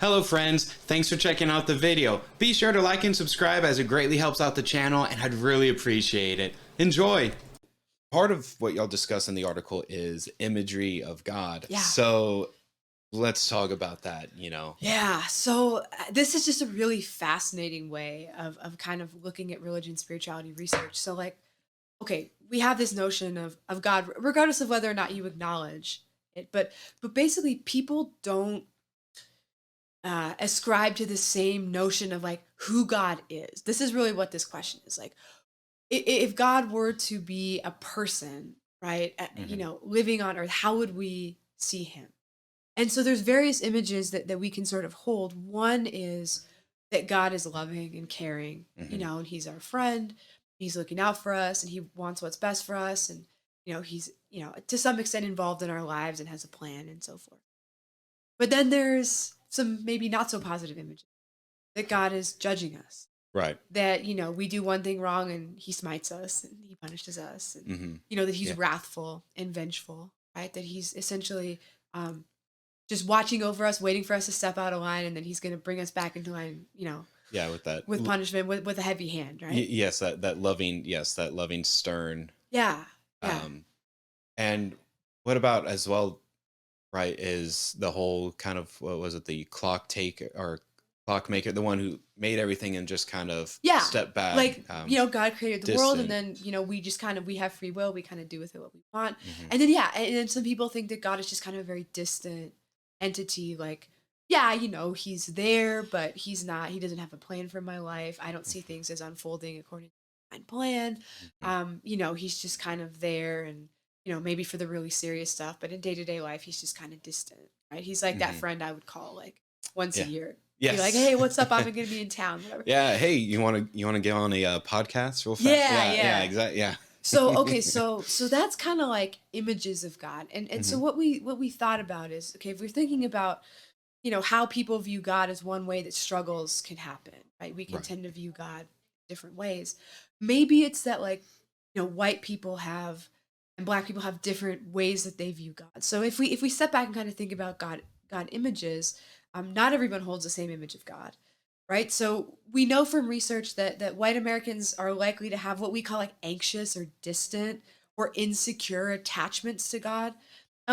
Hello friends, thanks for checking out the video. Be sure to like and subscribe as it greatly helps out the channel and I'd really appreciate it. Enjoy! Part of what y'all discuss in the article is imagery of God. Yeah. So let's talk about that. Yeah, so this is just a really fascinating way of kind of looking at religion, spirituality research. So like, okay, we have this notion of God, regardless of whether or not you acknowledge it, but basically people don't ascribe to the same notion of like who God is. This is really what this question is like. If God were to be a person, right, Hmm. living on earth, how would we see him? And so there's various images that we can sort of hold. One is that God is loving and caring, Hmm. and he's our friend. He's looking out for us and he wants what's best for us. And, he's, to some extent involved in our lives and has a plan and so forth. But then there's some maybe not so positive images that God is judging us, Right. that, we do one thing wrong and he smites us and he punishes us. And, Hmm. that he's Yeah. wrathful and vengeful, right? That he's essentially, just watching over us, waiting for us to step out of line, and then he's going to bring us back into line, Yeah, with that. with punishment, with a heavy hand, right? Yes, that loving, stern. Yeah, yeah, Um, and what about as well, right, is the whole kind of, what was it, the clock take or clockmaker, the one who made everything and just kind of yeah. stepped back, Like, God created the world, and distant. then we just we have free will. We kind of do with it what we want, Hmm. and then yeah, and then some people think that God is just kind of a very distant entity. Like, yeah, he's there, but he's not. He doesn't have a plan for my life. I don't see things as unfolding according to my plan. Hmm. He's just kind of there, and maybe for the really serious stuff, but in day to day life, he's just kind of distant, right? He's like that Hmm. friend I would call like once a Yeah. year. Be like, Yes. hey, what's up? I'm gonna be in town, whatever. Yeah. Hey, you want to get on a podcast real fast? Yeah, Yeah. Yeah. yeah. Exactly. Yeah. So okay, so that's kind of like images of God. And so Hmm. what we thought about is, okay, if we're thinking about, how people view God as one way that struggles can happen, right? We can Right. tend to view God different ways. Maybe it's that like, white people have and black people have different ways that they view God. So if we step back and kind of think about God images, not everyone holds the same image of God, right? So we know from research that white Americans are likely to have what we call like anxious or distant or insecure attachments to God,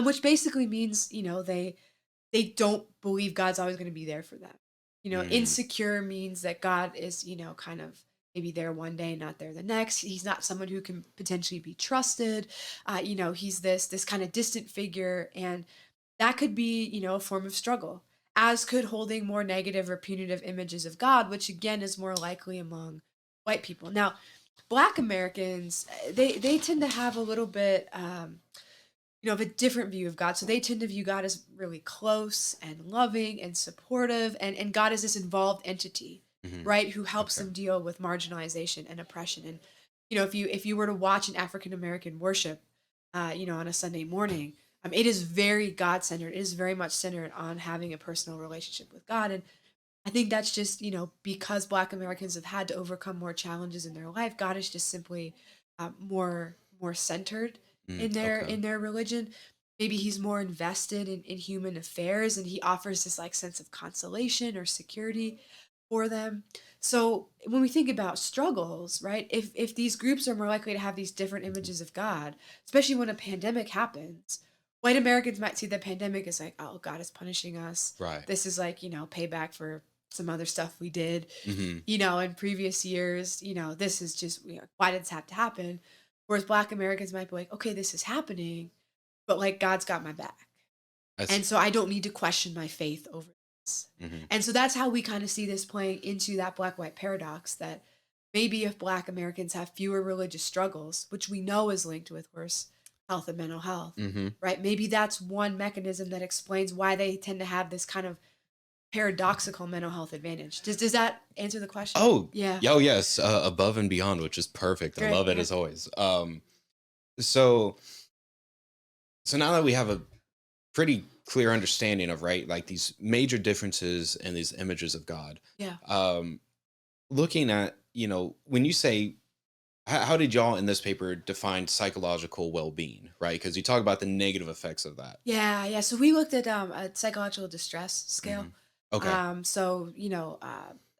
which basically means they don't believe God's always going to be there for them. Mm. Insecure means that God is kind of maybe there one day, not there the next. He's not someone who can potentially be trusted. He's this kind of distant figure, and that could be a form of struggle, as could holding more negative or punitive images of God, which again is more likely among white people. Now, Black Americans, they tend to have a little bit of a different view of God. So they tend to view God as really close and loving and supportive, and God is this involved entity, Hmm. right, who helps Okay. them deal with marginalization and oppression. And if you were to watch an African American worship, on a Sunday morning, it is very God centered. It is very much centered on having a personal relationship with God. And I think that's just because Black Americans have had to overcome more challenges in their life. God is just simply more centered Mm. in their Okay. in their religion. Maybe he's more invested in human affairs, and he offers this like sense of consolation or security for them. So when we think about struggles, right? If these groups are more likely to have these different Mhm. images of God, especially when a pandemic happens, white Americans might see the pandemic as like, oh, God is punishing us. Right. This is like, payback for some other stuff we did, Hmm. in previous years. This is just, why did this have to happen? Whereas Black Americans might be like, okay, this is happening, but like God's got my back. That's. And so I don't need to question my faith over this. Hmm. And so that's how we kind of see this playing into that black white paradox, that maybe if Black Americans have fewer religious struggles, which we know is linked with worse health and mental health, Hmm. right? Maybe that's one mechanism that explains why they tend to have this kind of paradoxical mental health advantage. Does that answer the question? Oh, Yeah. yo, yes, above and beyond, which is perfect. I Great. love it Yeah. as always. So so now that we have a pretty clear understanding of, right, like these major differences in these images of God, Yeah. um, looking at, when you say, how did y'all in this paper define psychological well-being, right? Because you talk about the negative effects of that. Yeah. Yeah. So we looked at a psychological distress scale. Hmm. Okay. So,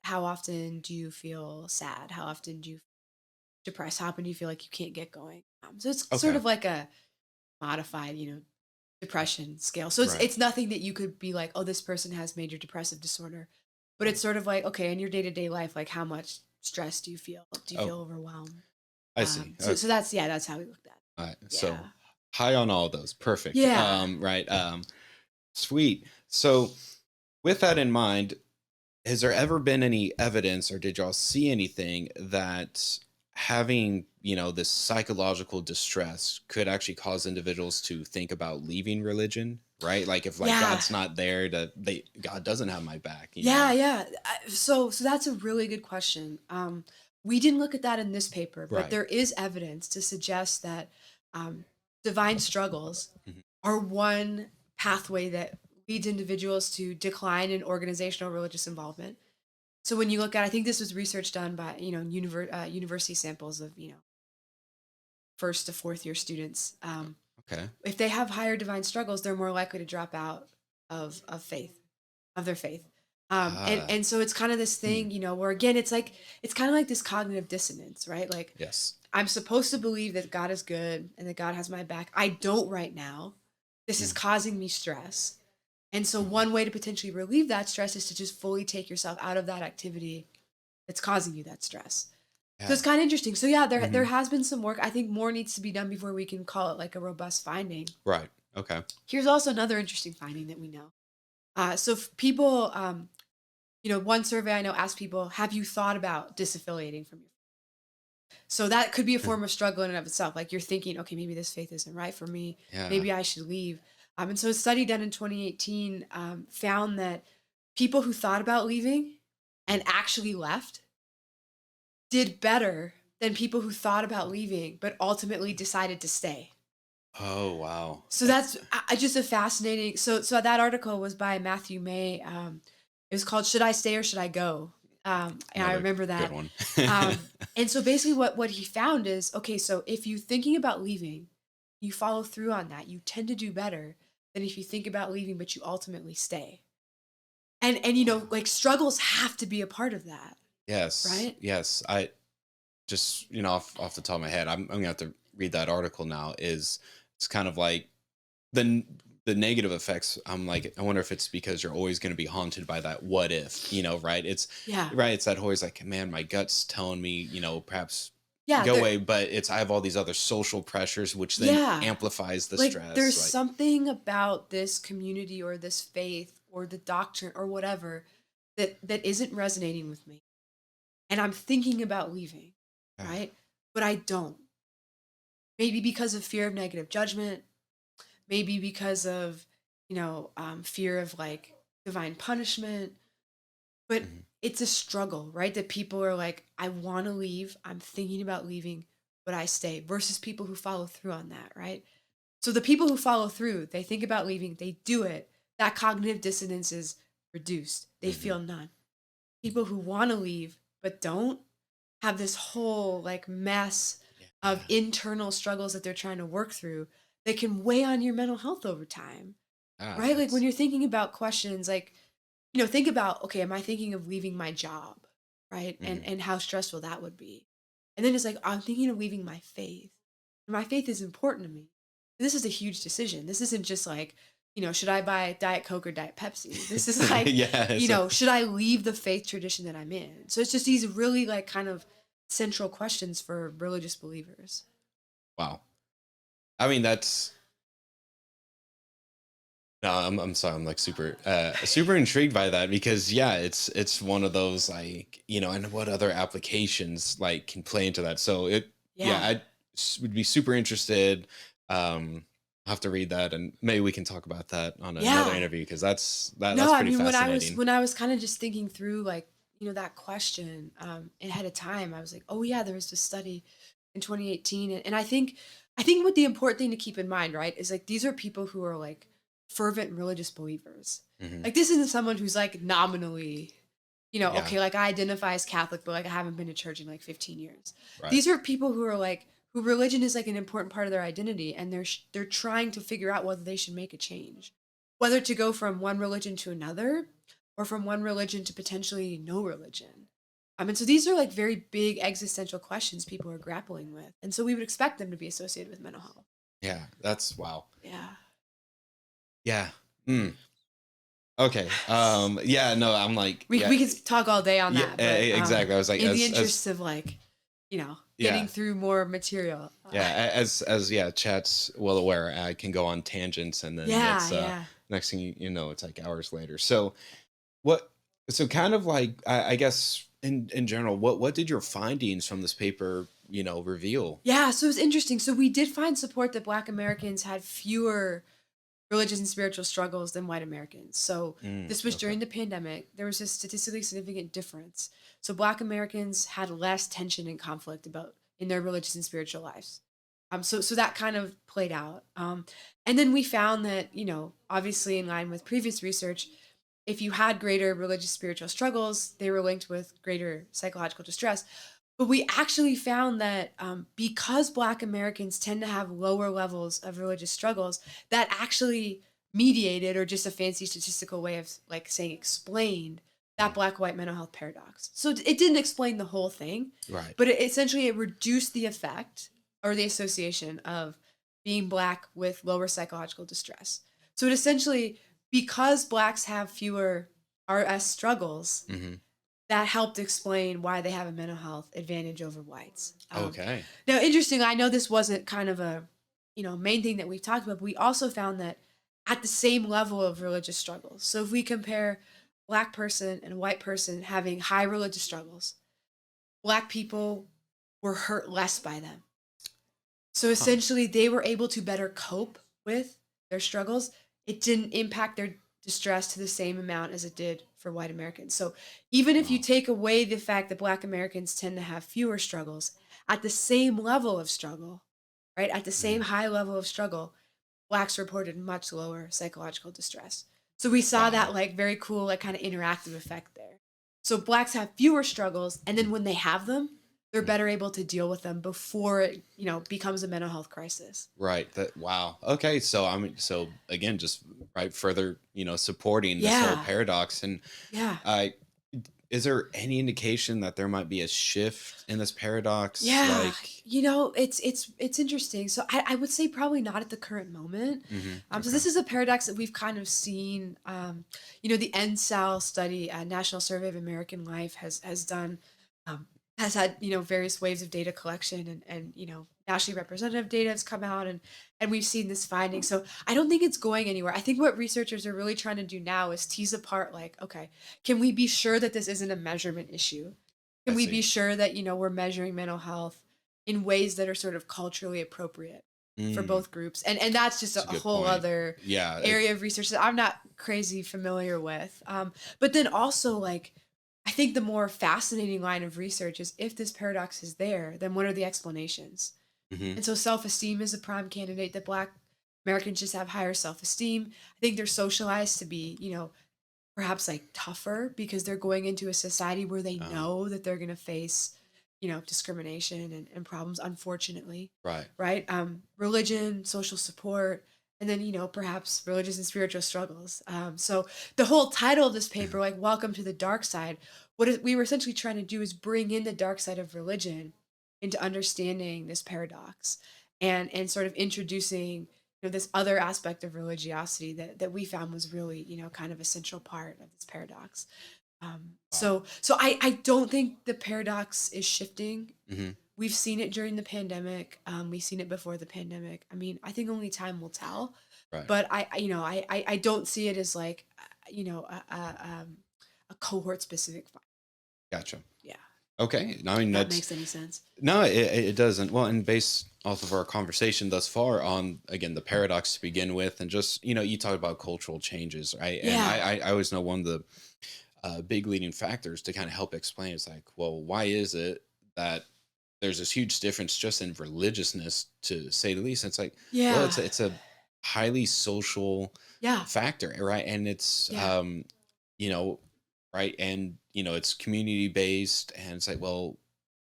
how often do you feel sad? How often do you feel depressed? How often do you feel like you can't get going? So it's sort Okay. of like a modified, depression scale. So it's Right. it's nothing that you could be like, oh, this person has major depressive disorder. But Right. it's sort of like, okay, in your day-to-day life, like how much stress do you feel? Do you Oh, feel overwhelmed? I see. So Okay. that's, yeah, that's how we looked at it. All right. So Yeah. high on all of those. Perfect. Yeah. Right. Sweet. So with that in mind, has there ever been any evidence or did y'all see anything that having, this psychological distress could actually cause individuals to think about leaving religion, right? Like if like Yeah. God's not there to they God doesn't have my back. Yeah. So that's a really good question. We didn't look at that in this paper, but Right. there is evidence to suggest that um, divine struggles Mhm. are one pathway that leads individuals to decline in organizational religious involvement. So when you look at, I think this was research done by university samples of first to fourth year students. Okay. If they have higher divine struggles, they're more likely to drop out of faith, of their faith. And Ah. and so it's kind of this Hmm. thing, where again it's kind of like this cognitive dissonance, right? Like Yes. I'm supposed to believe that God is good and that God has my back. I don't right now. This is Mm, causing me stress. And so mhm. one way to potentially relieve that stress is to just fully take yourself out of that activity that's causing you that stress. So Yeah. it's kind of interesting. So yeah, there Mhm. has been some work. I think more needs to be done before we can call it like a robust finding. Right. Okay. Here's also another interesting finding that we know. So if people, one survey I know asked people, have you thought about disaffiliating from your? So that could be a form of struggle in and of itself. Like you're thinking, okay, maybe this faith isn't right for me. Yeah. Maybe I should leave. And so a study done in 2018 found that people who thought about leaving and Mm. actually left did better than people who thought about leaving but ultimately decided to stay. Oh, wow. So that's just a fascinating. So that article was by Matthew May. It was called "Should I Stay or Should I Go?" And I Another remember good that. one. And so basically, what he found is, okay. So if you're thinking about leaving, you follow through on that. You tend to do better than if you think about leaving but you ultimately stay. And Wow. like struggles have to be a part of that, Yes. right? Yes. I just, off the top of my head, I'm gonna have to read that article now. It's kind of like the n- the negative effects. I'm like, I wonder if it's because you're always going to be haunted by that what if, right? It's Yeah, right. It's that always like, man, my gut's telling me, perhaps yeah. go There, away, but I have all these other social pressures, which then yeah. amplifies the Like stress. there's Like, something about this community or this faith or the doctrine or whatever that isn't resonating with me. And I'm thinking about leaving, ah, right? But I don't. Maybe because of fear of negative judgment, maybe because of, fear of like divine punishment. But mhm, it's a struggle, right? That people are like, I want to leave. I'm thinking about leaving, but I stay versus people who follow through on that, right? So the people who follow through, they think about leaving, they do it. That cognitive dissonance is reduced. They mhm, feel none. People who want to leave but don't have this whole like mess of yeah. internal struggles that they're trying to work through that can weigh on your mental health over time. Ah, Right? Like when it's you're thinking about questions like, think about, okay, am I thinking of leaving my job? Right? And mhm, and how stressful that would be. And then it's like, I'm thinking of leaving my faith. My faith is important to me. This is a huge decision. This isn't just like, should I buy Diet Coke or Diet Pepsi? This is like, yeah. should I leave the faith tradition that I'm in? So it's just these really like kind of central questions for religious believers. Wow. I mean, that's no, I'm sorry. I'm like super intrigued by that because yeah, it's one of those like, and what other applications like can play into that. So yeah, Yeah. would be super interested. I'll have to read that and maybe we can talk about that on another Yeah. interview because No, that's I pretty mean fascinating. when I was kind of just thinking through like, that question ahead of time, I was like, oh yeah, there was this study in 2018. And I think what the important thing to keep in mind, right, is like these are people who are like fervent religious believers. Hmm. Like this isn't someone who's like nominally, Yeah, okay, like I identify as Catholic, but like I haven't been to church in like 15 years. right. These are people who are like who religion is like an important part of their identity, and they're trying to figure out whether they should make a change, whether to go from one religion to another, or from one religion to potentially no religion? And so these are like very big existential questions people are grappling with. And so we would expect them to be associated with mental health. Yeah, that's wow. Yeah. Yeah. Mm. Okay. Yeah, no, I'm like, We could talk all day on yeah, that, but exactly. I was like, in the as interest of like, getting yeah, through more material. yeah, as yeah, chat's well aware, I can go on tangents, and then Yeah, it's yeah. next thing you know, it's like hours later. So what? So kind of like, I guess in general, what did your findings from this paper, reveal? Yeah, so it's interesting. So we did find support that Black Americans had fewer religious and spiritual struggles than white Americans. So this was Okay. during the pandemic. There was a statistically significant difference. So Black Americans had less tension and conflict about in their religious and spiritual lives. So that kind of played out. And then we found that, obviously in line with previous research, if you had greater religious spiritual struggles, they were linked with greater psychological distress. But we actually found that because Black Americans tend to have lower levels of religious struggles, that actually mediated, or just a fancy statistical way of like saying explained, that Mm. Black white mental health paradox. So it didn't explain the whole thing, Right. but essentially it reduced the effect or the association of being Black with lower psychological distress. So it essentially, because Blacks have fewer RS struggles, Hmm. that helped explain why they have a mental health advantage over whites. Okay. Now, interesting, I know this wasn't kind of a, main thing that we've talked about, but we also found that at the same level of religious struggles. So if we compare Black person and a white person having high religious struggles, Black people were hurt less by them. So Huh. essentially, they were able to better cope with their struggles. It didn't impact their distress to the same amount as it did for white Americans. So even if you Wow. take away the fact that Black Americans tend to have fewer struggles, at the same level of struggle, right, at the same Mhm. high level of struggle, Blacks reported much lower psychological distress. So we saw that Wow. like very cool, like kind of interactive effect there. So Blacks have fewer struggles, and then when they have them, they're Mhm. better able to deal with them before it, becomes a mental health crisis. Right. That wow. Okay. So I mean, so again, just right further, supporting this whole Yeah. paradox. And Yeah. I is there any indication that there might be a shift in this paradox? Yeah. Like, It's interesting. So I would say probably not at the current moment. So okay. this is a paradox that we've kind of seen. The NSAL study, National Survey of American Life, has done, um, has had various waves of data collection, and nationally representative data has come out, and we've seen this finding. So I don't think it's going anywhere. I think what researchers are really trying to do now is tease apart, like, okay, can we be sure that this isn't a measurement issue? I Can we be see. sure that, we're measuring mental health in ways that are sort of culturally appropriate for Mm, both groups? And that's just that's a a good whole point. other Yeah. area of research that I'm not crazy familiar with. But then also, like, I think the more fascinating line of research is, if this paradox is there, then what are the explanations? Hmm. And so self-esteem is a prime candidate, that Black Americans just have higher self-esteem. I think they're socialized to be, perhaps like tougher because they're going into a society where they Uh, know that they're going to face, discrimination and problems, unfortunately, right. right? Religion, social support, and then, perhaps religious and spiritual struggles. So the whole title of this paper, like Welcome to the Dark Side, we were essentially trying to do is bring in the dark side of religion into understanding this paradox, and sort of introducing, this other aspect of religiosity that we found was really, kind of a central part of this paradox. Wow. So I don't think the paradox is shifting. Hmm. We've seen it during the pandemic. We've seen it before the pandemic. I mean, I think only time will tell. Right. But I don't see it as like, a cohort specific. Gotcha. Yeah, Okay. I mean, if that that's makes any sense. no, it doesn't. Well, and based off of our conversation thus far on, again, the paradox to begin with, and just, you talk about cultural changes, right? And Yeah, I always know one of the big leading factors to kind of help explain is like, well, why is it that there's this huge difference just in religiousness, to say the least? It's like, well, yeah, it's a highly social yeah, factor, right? And it's yeah, you know, right? And it's community based, and it's like, well,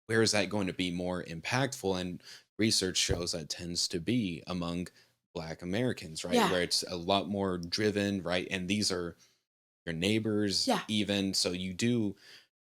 where is that going to be more impactful? And research shows that tends to be among Black Americans, right? yeah, Where it's a lot more driven, right? And these are your neighbors, Yeah. even. So you do,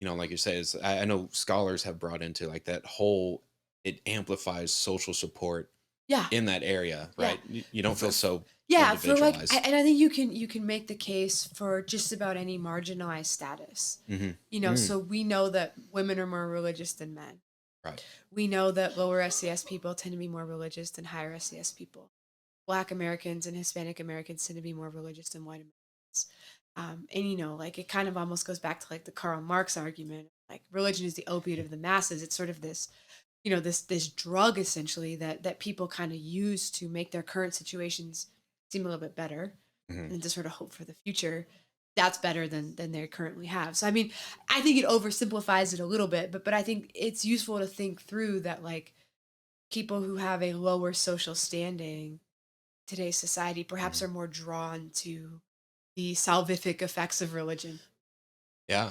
like you say, I know scholars have brought into like that whole, it amplifies social support Yeah. in that area, Yeah. right? You don't feel so Yeah, for like individualized. and I think you can make the case for just about any marginalized status. Hmm. So we know that women are more religious than men. Right. We know that lower SES people tend to be more religious than higher SES people. Black Americans and Hispanic Americans tend to be more religious than white Americans. And like it kind of almost goes back to like the Karl Marx argument, like religion is the opiate of the masses. It's sort of this drug essentially that people kind of use to make their current situations seem a little bit better Hmm. and to sort of hope for the future that's better than they currently have. So I mean, I think it oversimplifies it a little bit, but I think it's useful to think through that like people who have a lower social standing today's society perhaps Hmm. are more drawn to the salvific effects of religion. Yeah.